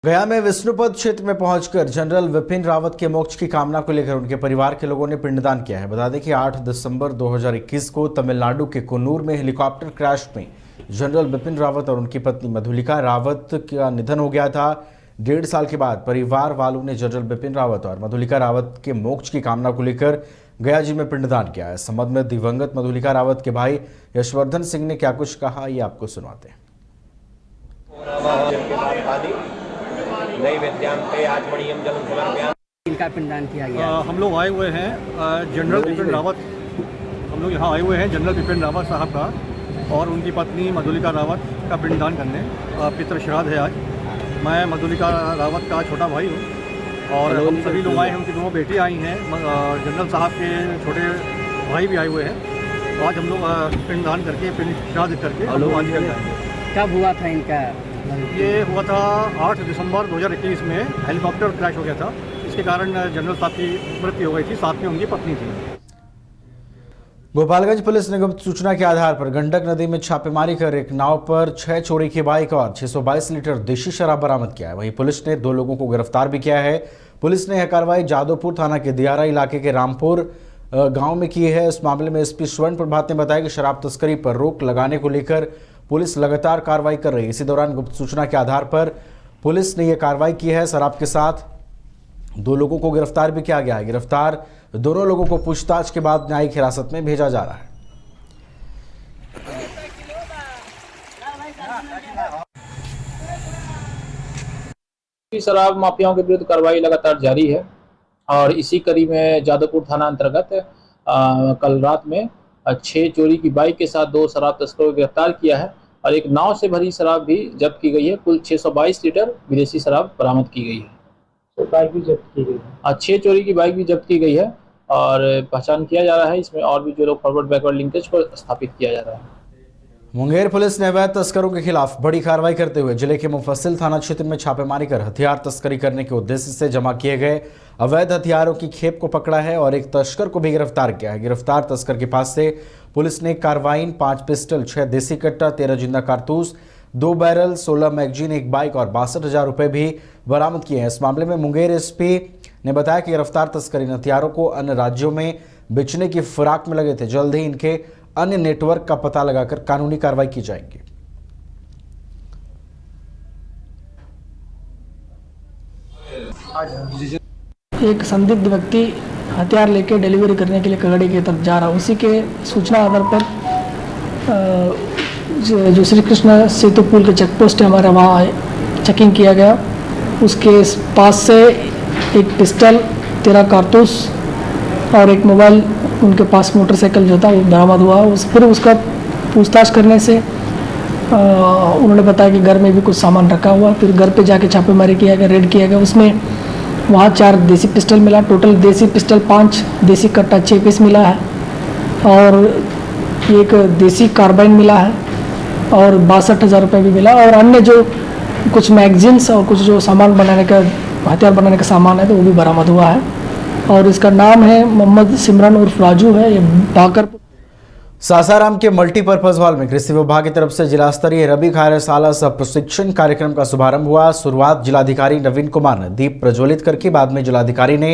गया में विष्णुपद क्षेत्र में पहुंचकर जनरल विपिन रावत के मोक्ष की कामना को लेकर उनके परिवार के लोगों ने पिंडदान किया है। बता दें कि 8 दिसंबर 2021 को तमिलनाडु के कुन्नूर में हेलीकॉप्टर क्रैश में जनरल विपिन रावत और उनकी पत्नी मधुलिका रावत का निधन हो गया था। 1.5 साल के बाद परिवार वालों ने जनरल विपिन रावत और मधुलिका रावत के मोक्ष की कामना को लेकर गया जी में पिंडदान किया है। इस संबंध में दिवंगत मधुलिका रावत के भाई यशवर्धन सिंह ने क्या कुछ कहा, ये आपको सुनाते हैं। इनका पिंडदान किया गया। हम लोग आए हुए हैं जनरल विपिन रावत, हम लोग यहाँ आए हुए हैं जनरल विपिन रावत साहब का और उनकी पत्नी मधुलिका रावत का पिंडदान करने। पितृ श्राद्ध है आज। मैं मधुलिका रावत का छोटा भाई हूँ और हम सभी लोग आए हैं। उनकी दोनों बेटी आई हैं, जनरल साहब के छोटे भाई भी आए हुए हैं। आज हम लोग पिंडदान करके श्राद्ध करके हम लोग आज जाएंगे। कब हुआ था इनका? ये हुआ था 8 दिसंबर 2021 में। हेलीकॉप्टर क्रैश हो गया था, इसके कारण जनरल साहब की मृत्यु हो गई थी। साथ में उनकी पत्नी थी। गोपालगंज पुलिस ने गुप्त सूचना के आधार पर गंडक नदी में छापेमारी कर एक नाव पर 6 चोरी की बाइक और 622 लीटर देशी शराब बरामद किया है। वहीं पुलिस ने 2 लोगों को गिरफ्तार भी किया है। पुलिस ने यह कार्रवाई जादवपुर थाना के दियारा इलाके के रामपुर गांव में की है। इस मामले में एसपी स्वर्ण प्रभात ने बताया कि शराब तस्करी पर रोक लगाने को लेकर पुलिस लगातार कार्रवाई कर रही है। इसी दौरान गुप्त सूचना के आधार पर पुलिस ने यह कार्रवाई की है। शराब के साथ 2 लोगों को गिरफ्तार भी किया गया है। गिरफ्तार दोनों लोगों को पूछताछ के बाद न्यायिक हिरासत में भेजा जा रहा है। शराब माफियाओं के विरुद्ध कार्रवाई लगातार जारी है और इसी कड़ी में जादवपुर थाना अंतर्गत कल रात में 6 चोरी की बाइक के साथ 2 शराब तस्करों को गिरफ्तार किया है और एक नाव से भरी शराब भी जब्त की गई है। कुल 622 लीटर विदेशी शराब बरामद की गई है। तो बाइक भी जब्त की गई है। 6 चोरी की बाइक भी जब्त की गई है और पहचान किया जा रहा है। इसमें और भी जो लोग फॉरवर्ड बैकवर्ड लिंकेज को स्थापित किया जा रहा है। मुंगेर पुलिस ने अवैध तस्करों के खिलाफ बड़ी कार्रवाई करते हुए जिले के मुफस्सिल थाना क्षेत्र में छापेमारी कर हथियार तस्करी करने के उद्देश्य से जमा किए गए अवैध हथियारों की खेप को पकड़ा है और एक तस्कर को भी गिरफ्तार किया है। गिरफ्तार तस्कर के पास से पुलिस ने कार्बाइन, 5 पिस्टल, 6 देसी कट्टा, 13 जिंदा कारतूस, 2 बैरल, 16 मैगजीन, 1 बाइक और 62,000 रुपए भी बरामद किए हैं। इस मामले में मुंगेर एसपी ने बताया कि गिरफ्तार तस्कर इन हथियारों को अन्य राज्यों में बेचने की फिराक में लगे थे। जल्द ही इनके अन्य नेटवर्क का पता लगाकर कानूनी कार्रवाई की जाएगी। एक संदिग्ध व्यक्ति हथियार लेकर डिलीवरी करने के लिए कगड़ी की तरफ जा रहा, उसी के सूचना आधार पर जो श्री कृष्ण सेतु पुल के चेक पोस्ट है हमारे, वहाँ चेकिंग किया गया। उसके पास से एक पिस्टल, 13 कारतूस और एक मोबाइल, उनके पास मोटरसाइकिल जो था वो बरामद हुआ। फिर उसका पूछताछ करने से उन्होंने बताया कि घर में भी कुछ सामान रखा हुआ। फिर घर पे जाके छापेमारी किया गया, रेड किया गया। उसमें वहाँ 4 देसी पिस्टल मिला। टोटल देसी पिस्टल 5, देसी कट्टा 6 पीस मिला है और एक देसी कार्बाइन मिला है और 62,000 रुपये भी मिला। और अन्य जो कुछ मैगजीन्स और कुछ जो सामान बनाने का, हथियार बनाने का सामान है, तो वो भी बरामद हुआ है। और इसका नाम है मोहम्मद सिमरन उर्फ राजू है। ये बाकर सासाराम के मल्टीपर्पज हॉल में कृषि विभाग की तरफ से जिला स्तरीय रबी कार्यशाला सह प्रशिक्षण कार्यक्रम का शुभारंभ हुआ। शुरुआत जिलाधिकारी नवीन कुमार ने दीप प्रज्वलित करके, बाद में जिलाधिकारी ने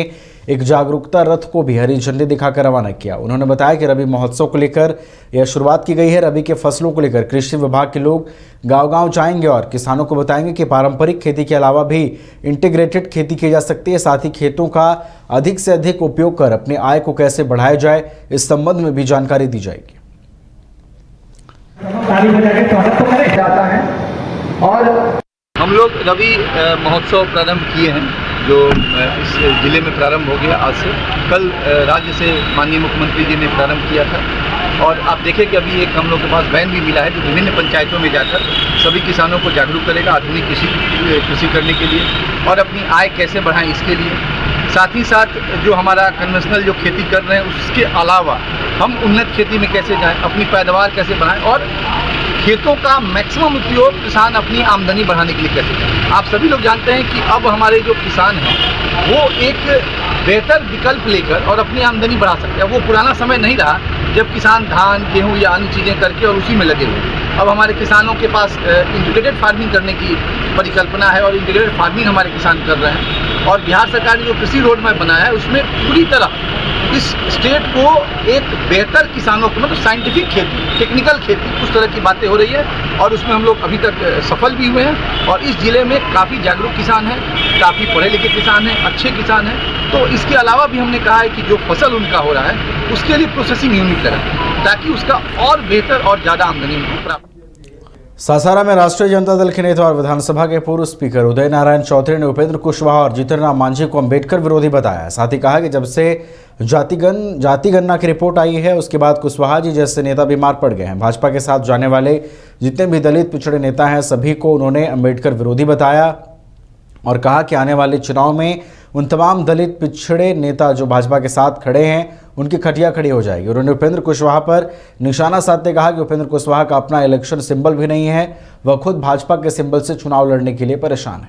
एक जागरूकता रथ को भी हरी झंडी दिखाकर रवाना किया। उन्होंने बताया कि रबी महोत्सव को लेकर यह शुरुआत की गई है। रबी के फसलों को लेकर कृषि विभाग के लोग गांव-गांव जाएंगे और किसानों को बताएंगे कि पारंपरिक खेती के अलावा भी इंटीग्रेटेड खेती की जा सकती है। साथ ही खेतों का अधिक से अधिक उपयोग कर अपनी आय को कैसे बढ़ाया जाए, इस संबंध में भी जानकारी दी जाएगी। और हम लोग रबी महोत्सव प्रारंभ किए हैं, जो इस जिले में प्रारंभ हो गया आज से। कल राज्य से माननीय मुख्यमंत्री जी ने प्रारंभ किया था और आप देखें कि अभी एक हम लोग के पास वैन भी मिला है जो विभिन्न पंचायतों में जाकर सभी किसानों को जागरूक करेगा आधुनिक कृषि करने के लिए और अपनी आय कैसे बढ़ाएं इसके लिए। साथ ही साथ जो हमारा कन्वेंशनल जो खेती कर रहे हैं उसके अलावा हम उन्नत खेती में कैसे जाएं, अपनी पैदावार कैसे बढ़ाएं और खेतों का मैक्सिमम उपयोग किसान अपनी आमदनी बढ़ाने के लिए कैसे करें। आप सभी लोग जानते हैं कि अब हमारे जो किसान हैं वो एक बेहतर विकल्प लेकर और अपनी आमदनी बढ़ा सकते हैं। वो पुराना समय नहीं रहा जब किसान धान, गेहूं या अन्य चीज़ें करके और उसी में लगे हुए। अब हमारे किसानों के पास इंटीग्रेटेड फार्मिंग करने की परिकल्पना है और इंटीग्रेटेड फार्मिंग हमारे किसान कर रहे हैं। और बिहार सरकार ने जो कृषि रोड मैप बनाया है उसमें पूरी तरह इस स्टेट को एक बेहतर किसानों को मतलब साइंटिफिक खेती, टेक्निकल खेती, उस तरह की बातें हो रही है और उसमें हम लोग अभी तक सफल भी हुए हैं। और इस ज़िले में काफ़ी जागरूक किसान हैं, काफ़ी पढ़े लिखे किसान हैं, अच्छे किसान हैं। तो इसके अलावा भी हमने कहा है कि जो फसल उनका हो रहा है उसके लिए प्रोसेसिंग यूनिट लगाएं ताकि उसका और बेहतर और ज़्यादा आमदनी उनको प्राप्त। सासारा में राष्ट्रीय जनता दल के नेता और विधानसभा के पूर्व स्पीकर उदय नारायण चौधरी ने उपेंद्र कुशवाहा और जीतन राम मांझी को अम्बेडकर विरोधी बताया। साथ ही कहा कि जब से जाति गणना की रिपोर्ट आई है उसके बाद कुशवाहा जी जैसे नेता बीमार पड़ गए हैं। भाजपा के साथ जाने वाले जितने भी दलित पिछड़े नेता हैं सभी को उन्होंने अम्बेडकर विरोधी बताया और कहा कि आने वाले चुनाव में उन तमाम दलित पिछड़े नेता जो भाजपा के साथ खड़े हैं उनकी खटिया खड़ी हो जाएगी। उन्होंने उपेंद्र कुशवाहा पर निशाना साधते कहा कि उपेंद्र कुशवाहा का अपना इलेक्शन सिंबल भी नहीं है, वह खुद भाजपा के सिंबल से चुनाव लड़ने के लिए परेशान है।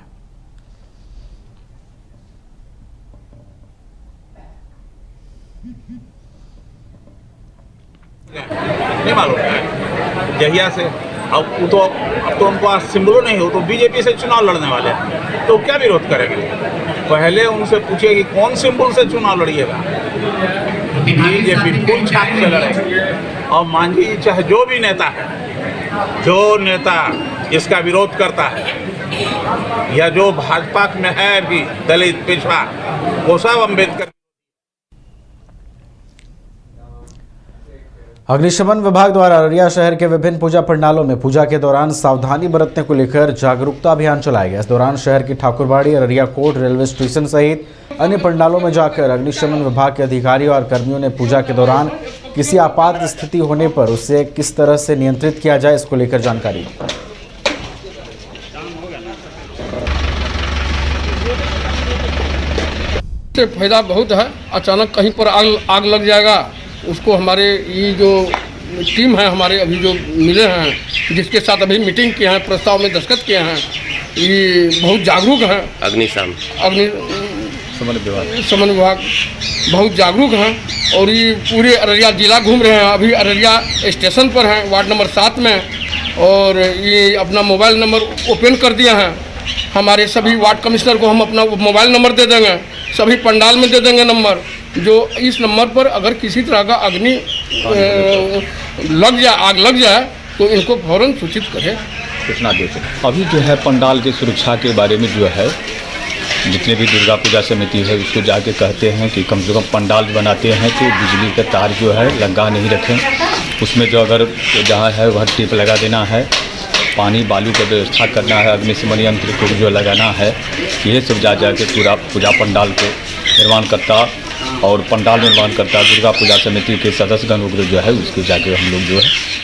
नहीं मालूम है जहिया से अब तो उनको सिंबलों नहीं हो तो बीजेपी से चुनाव लड़ने वाले हैं तो क्या विरोध करेंगे। पहले उनसे पूछिए कि कौन सिंबल से चुनाव लड़िएगा। बीजेपी फुल छाप से लड़े और मांझी चाहे जो भी नेता है, जो नेता इसका विरोध करता है या जो भाजपा में है भी दलित पिछड़ा वो सब अम्बेडकर। अग्निशमन विभाग द्वारा अररिया शहर के विभिन्न पूजा पंडालों में पूजा के दौरान सावधानी बरतने को लेकर जागरूकता अभियान चलाया गया। इस दौरान शहर की ठाकुरबाड़ी, अररिया कोर्ट, रेलवे स्टेशन सहित अन्य पंडालों में जाकर अग्निशमन विभाग के अधिकारियों और कर्मियों ने पूजा के दौरान किसी आपात स्थिति होने पर उसे किस तरह से नियंत्रित किया जाए इसको लेकर जानकारी दी। फायदा बहुत है। अचानक कहीं पर आग लग जाएगा उसको हमारे ये जो टीम है हमारे अभी जो मिले हैं जिसके साथ अभी मीटिंग किए हैं, प्रस्ताव में दस्तखत किए हैं, ये बहुत जागरूक हैं। समन्वय विभाग बहुत जागरूक हैं और ये पूरे अररिया जिला घूम रहे हैं। अभी अररिया स्टेशन पर हैं वार्ड नंबर 7 में और ये अपना मोबाइल नंबर ओपन कर दिया है। हमारे सभी वार्ड कमिश्नर को हम अपना मोबाइल नंबर दे देंगे, सभी पंडाल में दे देंगे नंबर, जो इस नंबर पर अगर किसी तरह का अग्नि लग जाए, आग लग जाए तो इनको फौरन सूचित करें, सूचना दे सकें। अभी जो है पंडाल की सुरक्षा के बारे में जो है जितने भी दुर्गा पूजा समिति है उसको जाके कहते हैं कि कम से कम पंडाल बनाते हैं तो बिजली का तार जो है लगा नहीं रखें, उसमें जो अगर जहाँ है वह टेप लगा देना है, पानी बालू का व्यवस्था करना है, अग्निशमन यंत्र को जो लगाना है, ये सब जा के पूरा पूजा पंडाल को निर्माण करता और पंडाल निर्माण करता दुर्गा पूजा समिति के सदस्यगण जो है उसके जाके हम लोग जो है